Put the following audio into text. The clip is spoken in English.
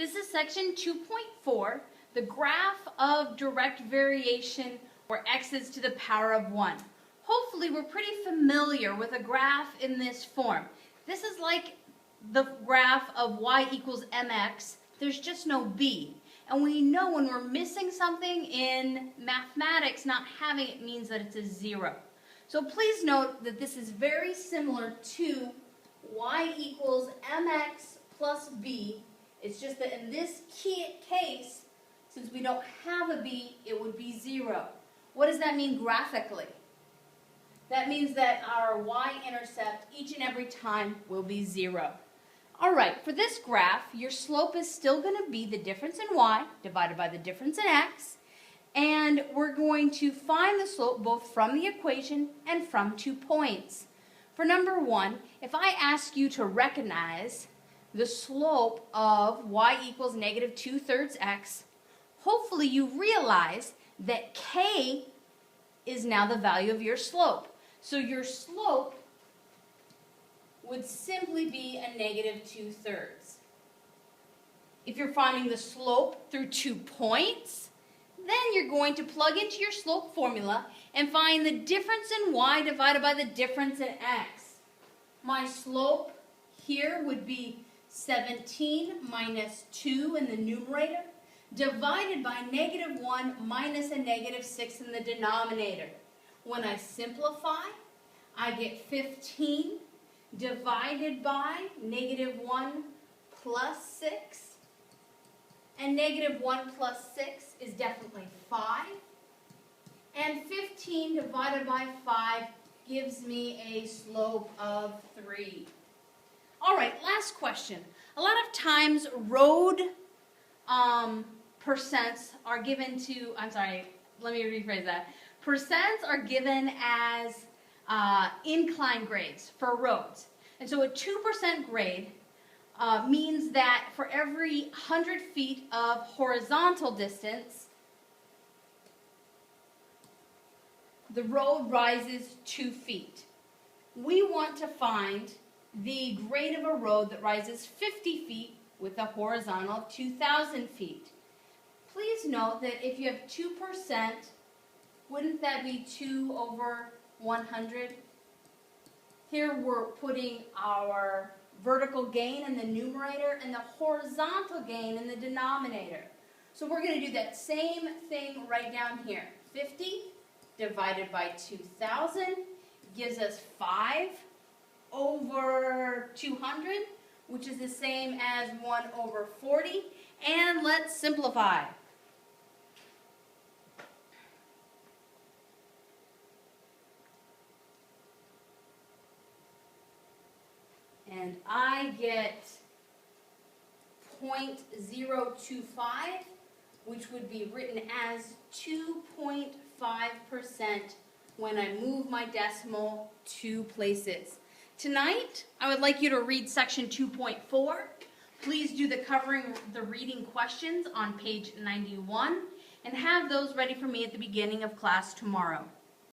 This is section 2.4, the graph of direct variation where x is to the power of 1. Hopefully we're pretty familiar with a graph in this form. This is like the graph of y equals mx. There's just no b. And we know when we're missing something in mathematics, not having it means that it's a 0. So please note that this is very similar to y equals mx plus b. It's just that in this case, since we don't have a b, it would be 0. What does that mean graphically? That means that our y-intercept each and every time will be 0. All right, for this graph, your slope is still going to be the difference in y divided by the difference in x. And we're going to find the slope both from the equation and from 2 points. For number 1, if I ask you to recognize the slope of y equals negative 2/3 x, hopefully you realize that k is now the value of your slope. So your slope would simply be a negative 2/3. If you're finding the slope through 2 points, then you're going to plug into your slope formula and find the difference in y divided by the difference in x. My slope here would be 17 minus 2 in the numerator divided by negative 1 minus a negative 6 in the denominator. When I simplify, I get 15 divided by negative 1 plus 6. And negative 1 plus 6 is definitely 5. And 15 divided by 5 gives me a slope of 3. All right, last question. A lot of times road percents are given to, let me rephrase that. Percents are given as incline grades for roads. And so a 2% grade means that for every 100 feet of horizontal distance, the road rises 2 feet. We want to find the grade of a road that rises 50 feet with a horizontal of 2,000 feet. Please note that if you have 2%, wouldn't that be 2 over 100? Here we're putting our vertical gain in the numerator and the horizontal gain in the denominator. So we're going to do that same thing right down here. 50 divided by 2,000 gives us 5 over 200, which is the same as 1 over 40. And let's simplify. And I get 0.025, which would be written as 2.5% when I move my decimal 2 places. Tonight, I would like you to read section 2.4. Please do the covering the reading questions on page 91 and have those ready for me at the beginning of class tomorrow.